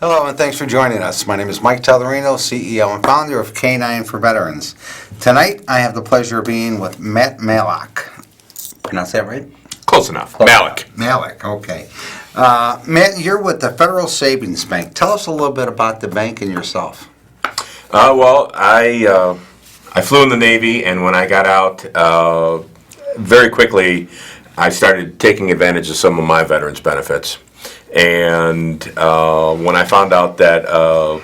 Hello and thanks for joining us. My name is Mike Tellerino, CEO and founder of K9 for Veterans. Tonight I have the pleasure of being with Matt Matec. Pronounce that right? Close enough. Matec. Matec, okay. Matt, you're with the Federal Savings Bank. Tell us a little bit about the bank and yourself. I flew in the Navy, and when I got out, very quickly, I started taking advantage of some of my veterans' benefits. And when I found out that a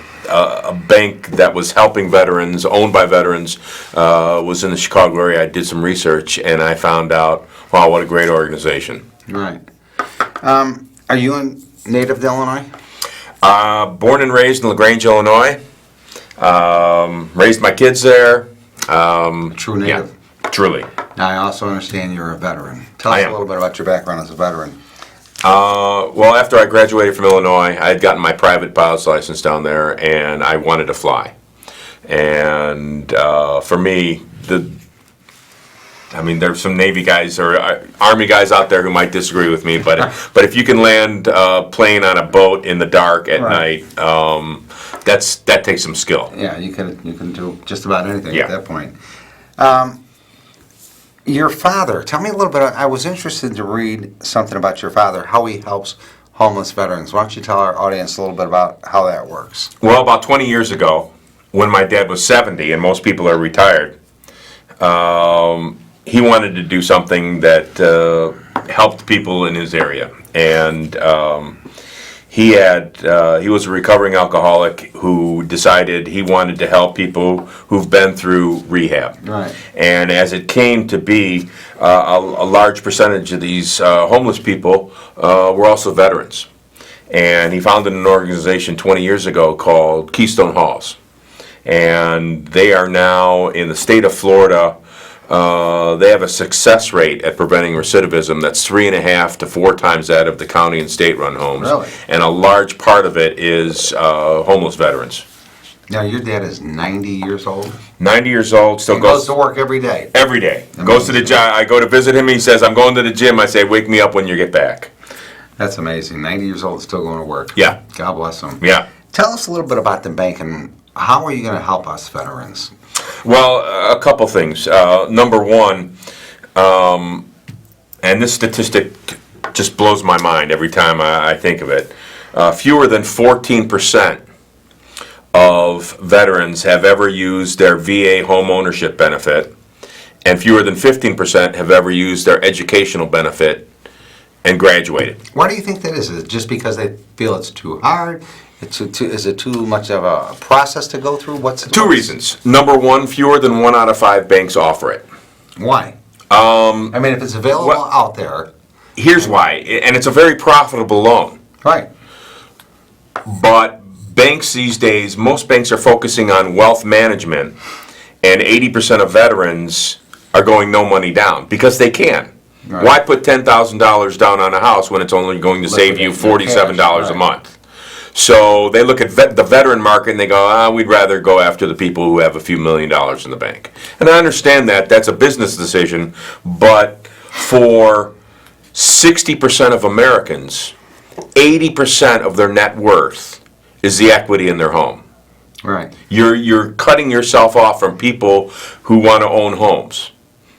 bank that was helping veterans, owned by veterans, was in the Chicago area, I did some research, and I found out, wow, what a great organization. Right. Are you native to Illinois? Born and raised in LaGrange, Illinois. Raised my kids there. True native? Yeah, truly. Now I also understand you're a veteran. Tell us a little bit about your background as a veteran. Well, after I graduated from Illinois, I had gotten my private pilot's license down there, and I wanted to fly. And for me, there's some Navy guys or Army guys out there who might disagree with me, but if you can land a plane on a boat in the dark at night, that takes some skill. Yeah, you can do just about anything at that point. Your father, tell me a little bit. I was interested to read something about your father, how he helps homeless veterans. Why don't you tell our audience a little bit about how that works? Well, about 20 years ago, when my dad was 70 and most people are retired, he wanted to do something that helped people in his area. And he was a recovering alcoholic who decided he wanted to help people who've been through rehab. Right. And as it came to be, a large percentage of these homeless people were also veterans. And he founded an organization 20 years ago called Keystone Halls. And they are now in the state of Florida. They have a success rate at preventing recidivism that's 3.5 to 4 times that of the county and state-run homes. Really? And a large part of it is homeless veterans. Now, your dad is 90 years old? 90 years old, still goes to work every day? Every day. Goes to the job. I go to visit him, he says, I'm going to the gym. I say, wake me up when you get back. That's amazing. 90 years old, still going to work. Yeah. God bless him. Yeah. Tell us a little bit about the bank and how are you going to help us veterans? Well, a couple things. Number one, and this statistic just blows my mind every time I think of it. Fewer than 14% of veterans have ever used their VA home ownership benefit, and fewer than 15% have ever used their educational benefit and graduated. Why do you think that is? Is it just because they feel it's too hard? Is it too much of a process to go through? Two reasons. Number one, fewer than 1 out of 5 banks offer it. Why? If it's available out there. Here's why, and it's a very profitable loan. Right. But banks these days, most banks are focusing on wealth management, and 80% of veterans are going no money down because they can. Right. Why put $10,000 down on a house when it's only going to save you $47 a month? So they look at the veteran market and they go, we'd rather go after the people who have a few $1 million in the bank. And I understand that. That's a business decision. But for 60% of Americans, 80% of their net worth is the equity in their home. Right. You're cutting yourself off from people who want to own homes.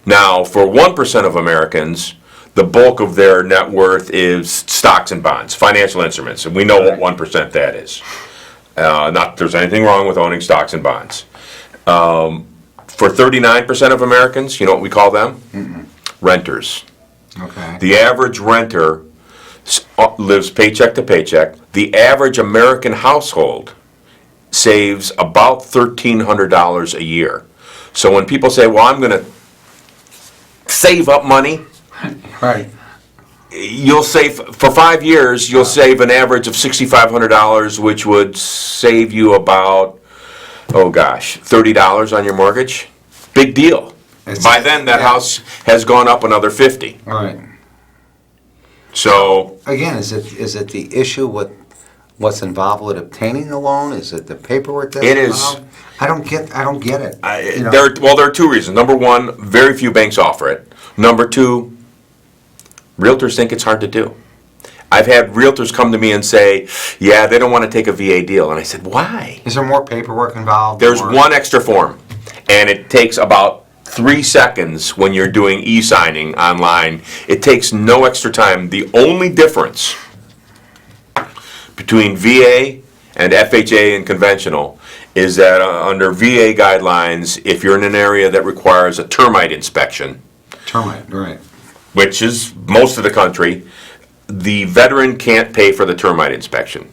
Now, for 1% of Americans, the bulk of their net worth is stocks and bonds, financial instruments, and we know what 1% that is. Not that there's anything wrong with owning stocks and bonds. For 39% of Americans, you know what we call them? Mm-mm. Renters. Okay. The average renter lives paycheck to paycheck. The average American household saves about $1,300 a year. So when people say, well, I'm going to save up money, right. You'll save, for 5 years, you'll save an average of $6,500, which would save you about, $30 on your mortgage. Big deal. By then, that house has gone up another $50. Right. So again, is it the issue with what's involved with obtaining the loan? Is it the paperwork that's involved? It is. I don't get it. There are two reasons. Number one, very few banks offer it. Number two, realtors think it's hard to do. I've had realtors come to me and say, yeah, they don't want to take a VA deal. And I said, why? Is there more paperwork involved? There's more? one extra form, and it takes about 3 seconds when you're doing e-signing online. It takes no extra time. The only difference between VA and FHA and conventional is that under VA guidelines, if you're in an area that requires a termite inspection, Termite, right. which is most of the country, the veteran can't pay for the termite inspection.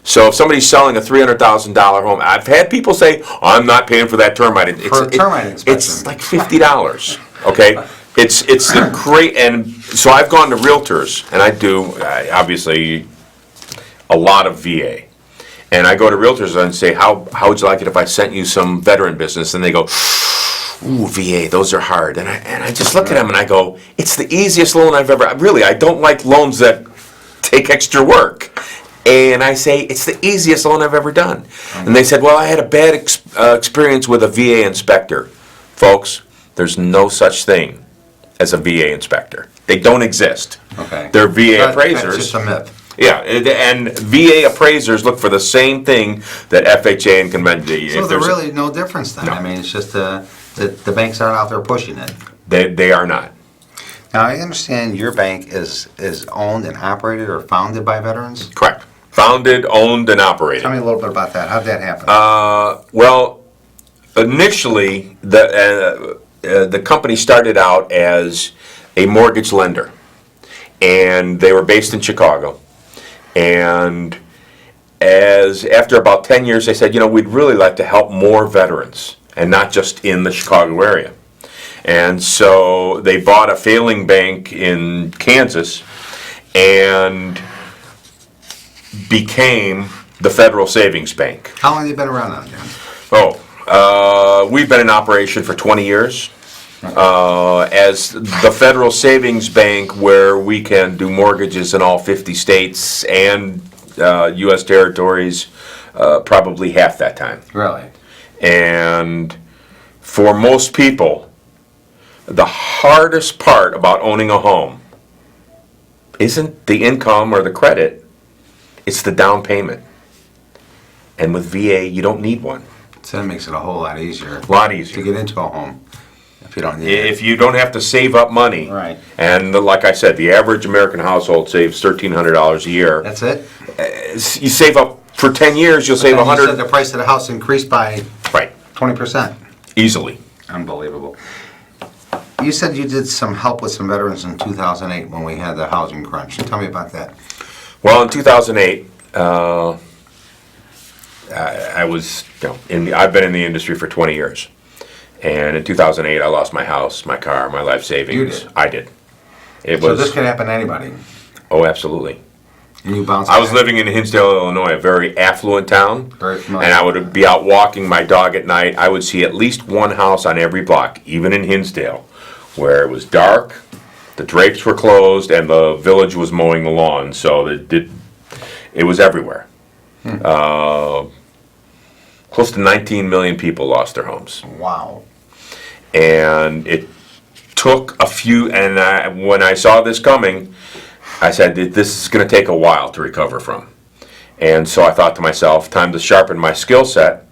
So if somebody's selling a $300,000 home, I've had people say, I'm not paying for that termite. For a termite inspection. It's like $50, okay? It's the great, and so I've gone to realtors, and I do, obviously, a lot of VA. And I go to realtors and say, how would you like it if I sent you some veteran business? And they go, ooh, VA, those are hard. And I just look at them and I go, it's the easiest loan I've ever, really, I don't like loans that take extra work. And I say, it's the easiest loan I've ever done. And they said, well, I had a bad experience with a VA inspector. Folks, there's no such thing as a VA inspector. They don't exist. Okay. They're VA appraisers. That's just a myth. Yeah, and VA appraisers look for the same thing that FHA and conventional. So there's really no difference then? No. I mean, it's just the banks aren't out there pushing it. They are not. Now, I understand your bank is owned and operated or founded by veterans? Correct. Founded, owned, and operated. Tell me a little bit about that. How'd that happen? Well, initially, the company started out as a mortgage lender, and they were based in Chicago. And after about 10 years, they said, we'd really like to help more veterans, and not just in the Chicago area. And so they bought a failing bank in Kansas and became the Federal Savings Bank. How long have you been around now, John? We've been in operation for 20 years. As the Federal Savings Bank, where we can do mortgages in all 50 states and U.S. territories, probably half that time. Really? And for most people, the hardest part about owning a home isn't the income or the credit, it's the down payment. And with VA, you don't need one. So that makes it a whole lot easier. A lot easier. To get into a home. If you don't need it. If you don't have to save up money. Right. And like I said, the average American household saves $1,300 a year. That's it? You save up for 10 years, you'll save You $100. said the price of the house increased by Right. 20%. Easily. Unbelievable. You said you did some help with some veterans in 2008 when we had the housing crunch. Tell me about that. Well, in 2008, I was, I've been in the industry for 20 years. And in 2008, I lost my house, my car, my life savings. You did? I did. So this could happen to anybody. Oh, absolutely. And you bounced I was back? living in Hinsdale, Illinois, a very affluent town. Very familiar. And I would be out walking my dog at night. I would see at least one house on every block, even in Hinsdale, where it was dark, the drapes were closed, and the village was mowing the lawn. So it was everywhere. Close to 19 million people lost their homes. Wow. And it took a few, and when I saw this coming, I said, this is going to take a while to recover from. And so I thought to myself, time to sharpen my skill set.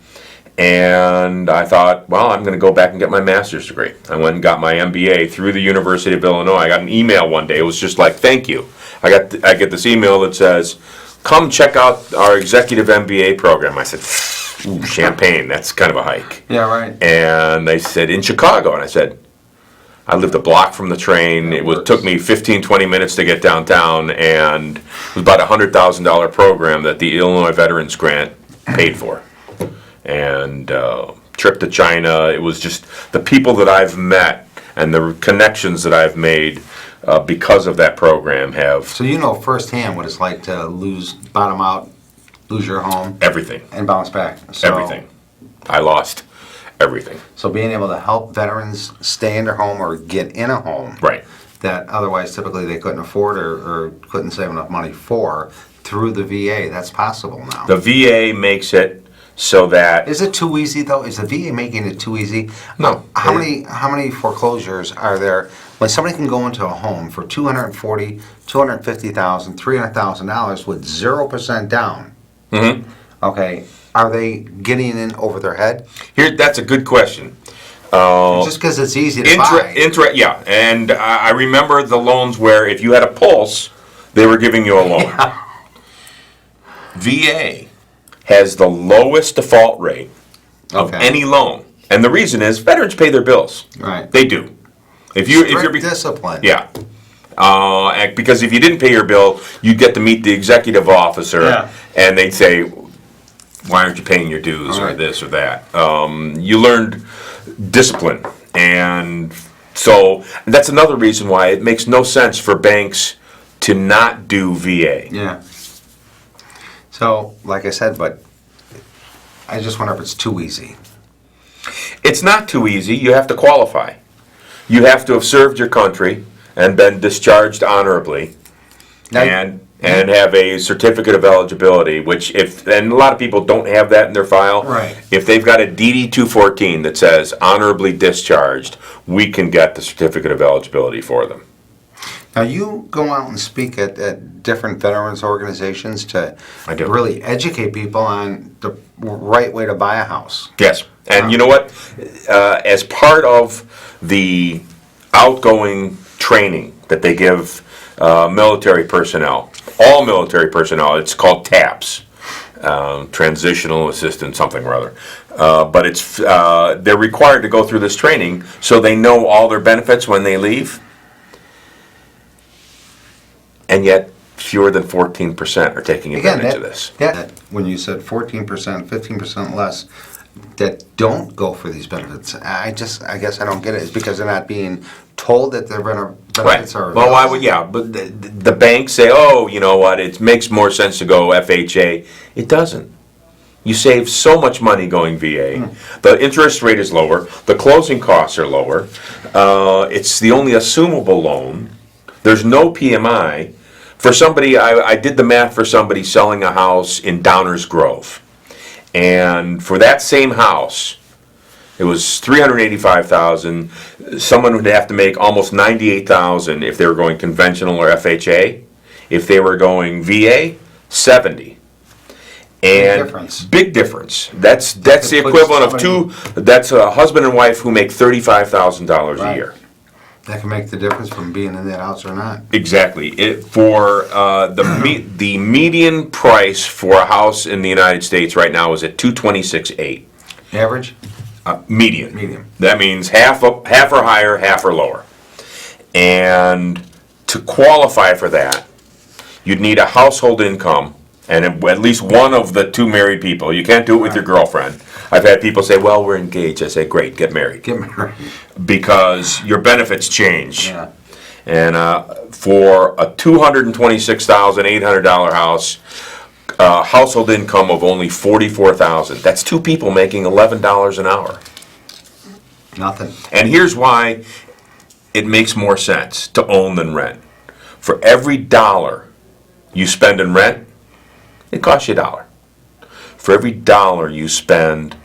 And I thought, well, I'm going to go back and get my master's degree. I went and got my MBA through the University of Illinois. I got an email one day. It was just like, thank you. I get this email that says, come check out our executive MBA program. I said, ooh, Champaign, that's kind of a hike. Yeah, right. And they said, in Chicago. And I said, I lived a block from the train. It took me 15, 20 minutes to get downtown, and it was about a $100,000 program that the Illinois Veterans Grant paid for. And trip to China, it was just the people that I've met and the connections that I've made because of that program have... So you know firsthand what it's like to bottom out, lose your home. Everything. And bounce back. So, Everything. I lost everything. So being able to help veterans stay in their home or get in a home Right. that otherwise typically they couldn't afford or couldn't save enough money for through the VA, that's possible now. The VA makes it so that Is it too easy though? Is the VA making it too easy? No. How many foreclosures are there when somebody can go into a home for $240,000, $250,000, $300,000 with 0% down? Mhm. Okay, are they getting in over their head? That's a good question. Just because it's easy to buy. Yeah, and I remember the loans where if you had a pulse, they were giving you a loan. VA has the lowest default rate of Okay. any loan, and the reason is veterans pay their bills. Right. They do. Strict discipline. Yeah. Because if you didn't pay your bill, you'd get to meet the executive officer, Yeah. and they'd say, "Why aren't you paying your dues or Right. this or that?" You learned discipline, and so that's another reason why it makes no sense for banks to not do VA. Yeah. So, like I said, but I just wonder if it's too easy. It's not too easy. You have to qualify. You have to have served your country and been discharged honorably, Now- and have a certificate of eligibility, and a lot of people don't have that in their file. Right. If they've got a DD 214 that says honorably discharged, we can get the certificate of eligibility for them. Now, you go out and speak at different veterans organizations to I do. really educate people on the right way to buy a house. Yes, and you know what? As part of the outgoing training that they give military personnel, all military personnel, it's called TAPS, Transitional Assistant something or other. But they're required to go through this training so they know all their benefits when they leave. And yet, fewer than 14% are taking advantage of this. When you said 14%, 15% less that don't go for these benefits, I guess I don't get it. It's because they're not being told that their benefits are Well, why available? would, yeah, but the banks say, oh, you know what, it makes more sense to go FHA. It doesn't. You save so much money going VA. The interest rate is lower. The closing costs are lower. It's the only assumable loan. There's no PMI. For somebody, I did the math for somebody selling a house in Downers Grove. And for that same house, it was $385,000. Someone would have to make almost $98,000 if they were going conventional or FHA. If they were going VA, $70,000. And difference. Big difference. That's the equivalent of that's a husband and wife who make $35,000 a Right. year. That can make the difference from being in that house or not. Exactly. The median price for a house in the United States right now is at $226,800. Average? Median. Median. That means half or higher, half or lower. And to qualify for that, you'd need a household income and at least one of the two married people. You can't do it with your girlfriend. I've had people say, well, we're engaged. I say, great, get married. Get married. Because your benefits change. Yeah. And for a $226,800 house, household income of only $44,000. That's two people making $11 an hour. Nothing. And here's why it makes more sense to own than rent. For every dollar you spend in rent, it costs you $1. For every dollar you spend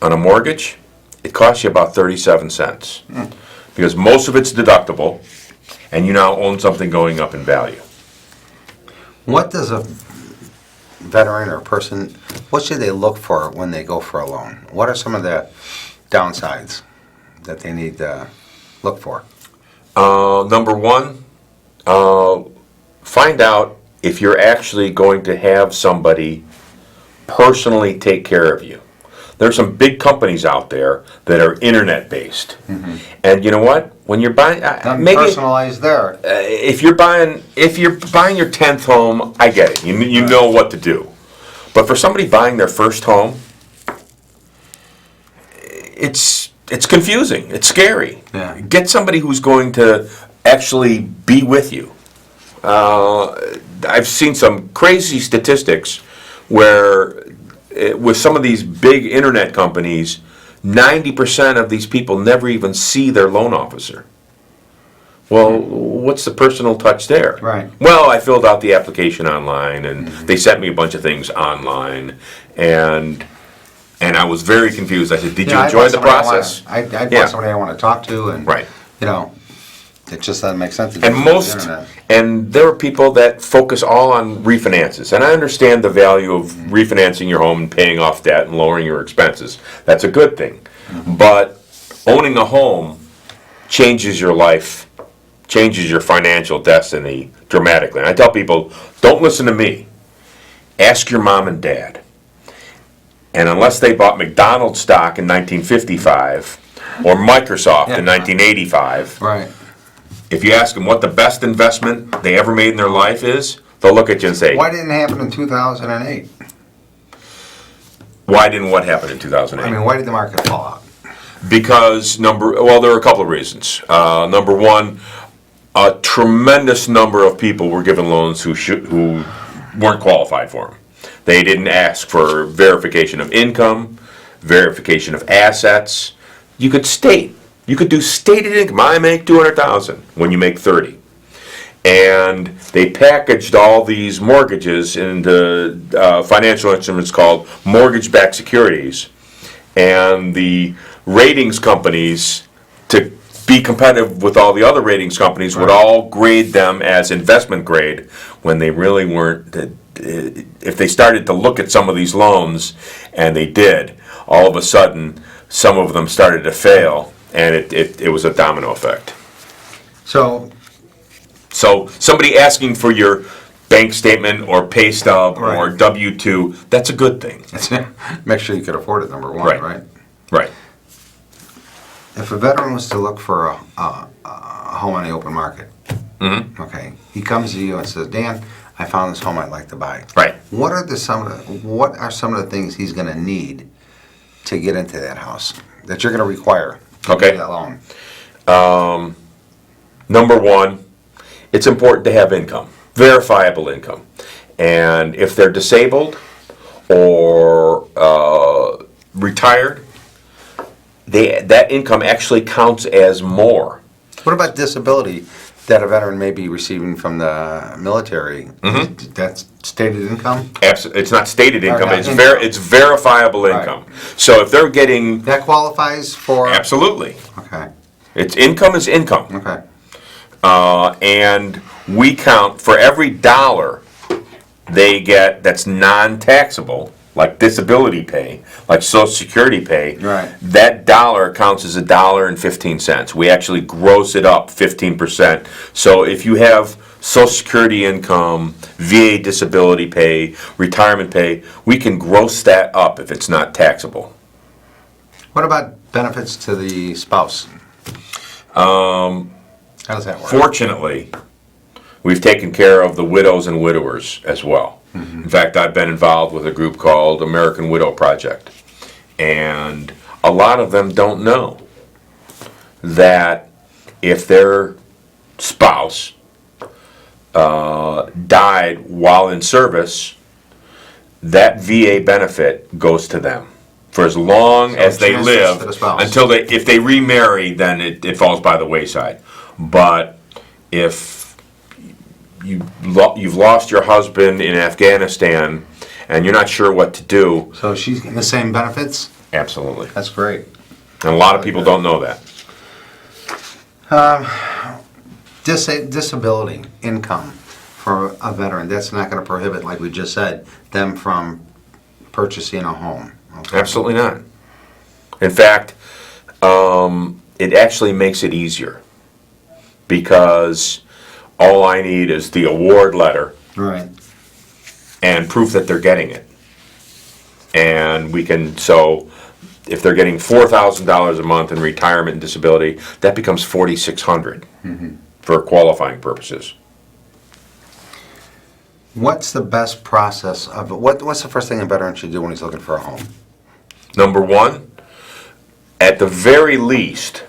on a mortgage, it costs you about 37 cents. Because most of it's deductible, and you now own something going up in value. What does a veteran or person, what should they look for when they go for a loan? What are some of the downsides that they need to look for? Number one, find out if you're actually going to have somebody personally take care of you. There's some big companies out there that are internet-based. And you know what? When you're buying, maybe Personalized there. if you're buying your 10th home, I get it. You know what to do. But for somebody buying their first home, it's confusing. It's scary. Yeah. Get somebody who's going to actually be with you. I've seen some crazy statistics where with some of these big internet companies, 90% of these people never even see their loan officer. Well, what's the personal touch there? Right. Well, I filled out the application online, and they sent me a bunch of things online, and I was very confused. I said, "Did you I enjoy bought the somebody process?" I bought Yeah. somebody I want to talk to, and Right. you know, it just doesn't make sense to do And it on the most, internet. and there are people that focus all on refinances, and I understand the value of refinancing your home and paying off debt and lowering your expenses. That's a good thing. But owning a home changes your life, changes your financial destiny dramatically. And I tell people, don't listen to me. Ask your mom and dad. And unless they bought McDonald's stock in 1955 or Microsoft in 1985, Right. if you ask them what the best investment they ever made in their life is, they'll look at you and say, Why didn't it happen in 2008? why didn't what happen in I 2008? mean, why did the market fall out? Because there are a couple of reasons. Number one, a tremendous number of people were given loans who weren't qualified for them. They didn't ask for verification of income, verification of assets. You could do stated income. I make $200,000 when you make 30. And they packaged all these mortgages into financial instruments called mortgage-backed securities. And the ratings companies, to be competitive with all the other ratings companies, would all grade them as investment grade when they really weren't. If they started to look at some of these loans, and they did, all of a sudden some of them started to fail, and it was a domino effect. So somebody asking for your bank statement or pay stub Right. or W-2, that's a good thing. Make sure you could afford it, number one, Right. right? Right. If a veteran was to look for a home on the open market, okay, he comes to you and says, "Dan, I found this home I'd like to buy." Right. What are some of the things he's going to need to get into that house that you're going to require to Okay. get that loan? Number one, it's important to have income, verifiable income. And if they're disabled or retired, that income actually counts as more. What about disability that a veteran may be receiving from the military? That's stated income? It's not stated income, not it's income. it's verifiable Right. income. So if they're getting, That qualifies for? absolutely, Okay, it's income is income. okay. And we count for every dollar they get that's non-taxable, like disability pay, like Social Security pay. Right. That dollar counts as $1.15. We actually gross it up 15%. So if you have Social Security income, VA disability pay, retirement pay, we can gross that up if it's not taxable. What about benefits to the spouse? How does that work? Fortunately, we've taken care of the widows and widowers as well. In fact, I've been involved with a group called American Widow Project. And a lot of them don't know that if their spouse died while in service, that VA benefit goes to them for as long So as it they transfers live, to the spouse. until if they remarry, then it falls by the wayside. But if you've lost your husband in Afghanistan and you're not sure what to do, So she's getting the same benefits? absolutely. That's great. And a lot of people don't know that. Disability income for a veteran, that's not going to prohibit, like we just said, them from purchasing a home. Okay? Absolutely not. In fact, it actually makes it easier, because all I need is the award letter Right. and proof that they're getting it. And we can, so if they're getting $4,000 a month in retirement and disability, that becomes $4,600 for qualifying purposes. What's the best process of what's the first thing a veteran should do when he's looking for a home? Number one, at the very least,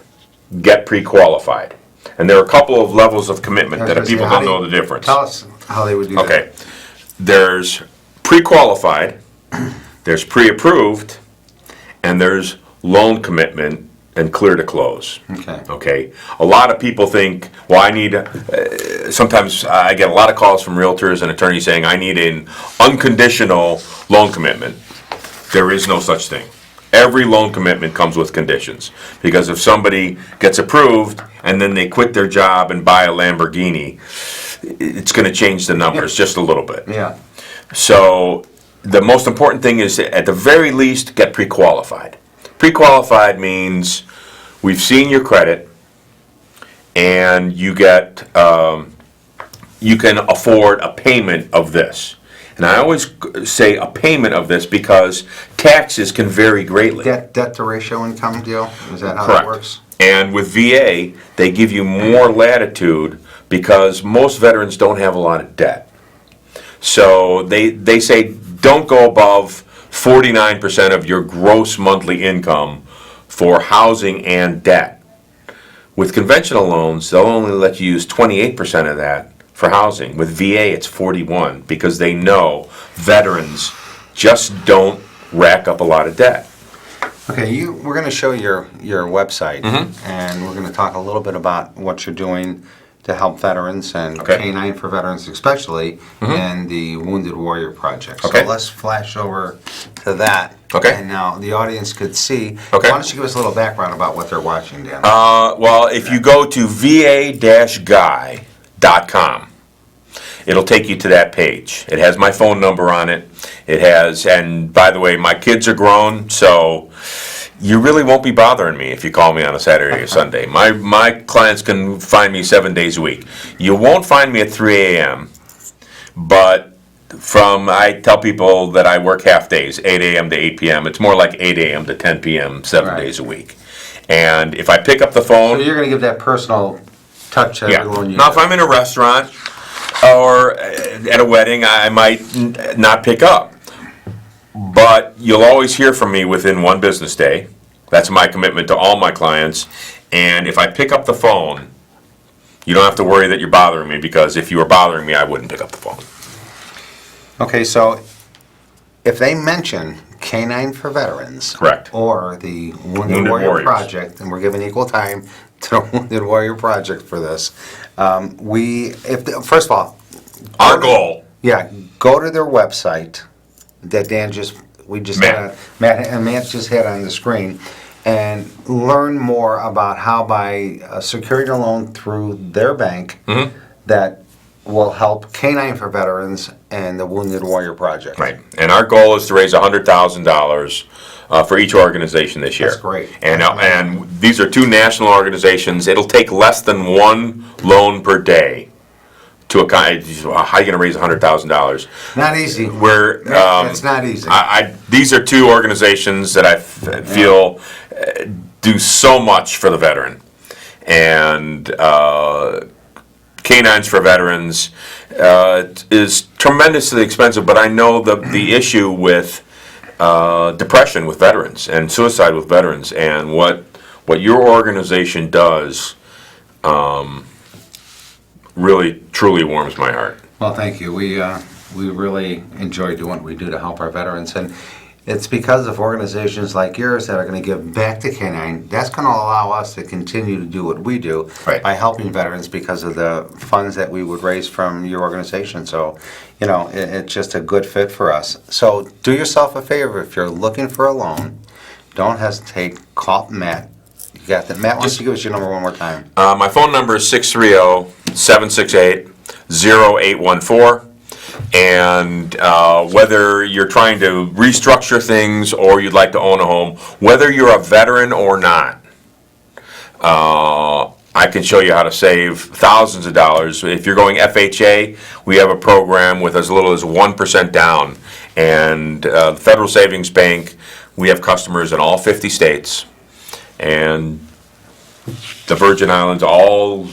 get pre-qualified. And there are a couple of levels of commitment that people don't know the difference. Tell us how they would do that. Okay, there's pre-qualified, there's pre-approved, and there's loan commitment and clear to close. Okay. Okay. A lot of people think, well, I need. Sometimes I get a lot of calls from realtors and attorneys saying I need an unconditional loan commitment. There is no such thing. Every loan commitment comes with conditions, because if somebody gets approved and then they quit their job and buy a Lamborghini, it's going to change the numbers just a little bit. Yeah. So the most important thing is to, at the very least, get pre-qualified. Pre-qualified means we've seen your credit, and you get you can afford a payment of this. And I always say a payment of this because taxes can vary greatly. Debt to ratio income deal? Is that how Correct. that works? And with VA, they give you more latitude because most veterans don't have a lot of debt. So they say don't go above 49% of your gross monthly income for housing and debt. With conventional loans, they'll only let you use 28% of that for housing. With VA, it's 41 because they know veterans just don't rack up a lot of debt. Okay, we're going to show your website, Mm-hmm. and we're going to talk a little bit about what you're doing to help veterans and Okay. K9 for veterans especially, and the Wounded Warrior Project. Okay. So let's flash over to that. Okay. And now the audience could see. Okay. Why don't you give us a little background about what they're watching, Dan? Well, if you go to va-guy.com, it'll take you to that page. It has my phone number on it. It has, and by the way, my kids are grown, so you really won't be bothering me if you call me on a Saturday or Sunday. My clients can find me 7 days a week. You won't find me at 3 a.m., but I tell people that I work half days, 8 a.m. to 8 p.m. It's more like 8 a.m. to 10 p.m., 7 Right. days a week. And if I pick up the phone... So you're going to give that personal touch to Yeah. everyone you Now, if I'm in a restaurant or at a wedding, I might not pick up. But you'll always hear from me within one business day. That's my commitment to all my clients. And if I pick up the phone, you don't have to worry that you're bothering me, because if you were bothering me, I wouldn't pick up the phone. Okay, so if they mention K9 for Veterans, Correct. or the Wounded Wounded Warrior Warriors. Project, and we're giving equal time to the Wounded Warrior Project for this, first of all, Our goal, yeah, go to their website that Matt just had on the screen, and learn more about how by securing a loan through their bank that will help K9 for Veterans and the Wounded Warrior Project. right? And our goal is to raise $100,000 for each organization this year. That's great. And these are two national organizations. It'll take less than one loan per day to account. How are you going to raise $100,000? Not easy. It's not easy. These are two organizations that I feel do so much for the veteran. And K9s for Veterans is tremendously expensive, but I know the issue with depression with veterans and suicide with veterans, and what your organization does really, truly warms my heart. Well, thank you. We really enjoy doing what we do to help our veterans, and it's because of organizations like yours that are going to give back to K9. That's going to allow us to continue to do what we do Right. by helping veterans because of the funds that we would raise from your organization. So, it's just a good fit for us. So, do yourself a favor. If you're looking for a loan, don't hesitate. Call Matt. You got that? Matt, why don't you give us your number one more time? My phone number is 630-768-0814. And whether you're trying to restructure things or you'd like to own a home, whether you're a veteran or not, I can show you how to save thousands of dollars. If you're going FHA, we have a program with as little as 1% down. And the Federal Savings Bank, we have customers in all 50 states. And the Virgin Islands, all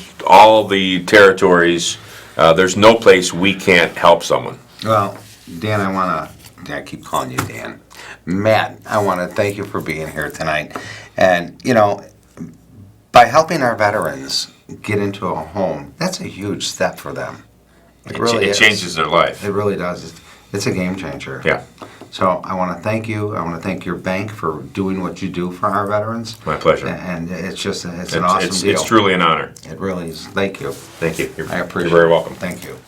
the territories. There's no place we can't help someone. Well, Dan, I keep calling you Dan. Matt, I want to thank you for being here tonight. And, by helping our veterans get into a home, that's a huge step for them. It really It is. changes their life. It really does. It's a game changer. Yeah. So I want to thank you. I want to thank your bank for doing what you do for our veterans. My pleasure. And it's an awesome deal. It's truly an honor. It really is. Thank you. Thank you. I appreciate it. You're very welcome. Thank you.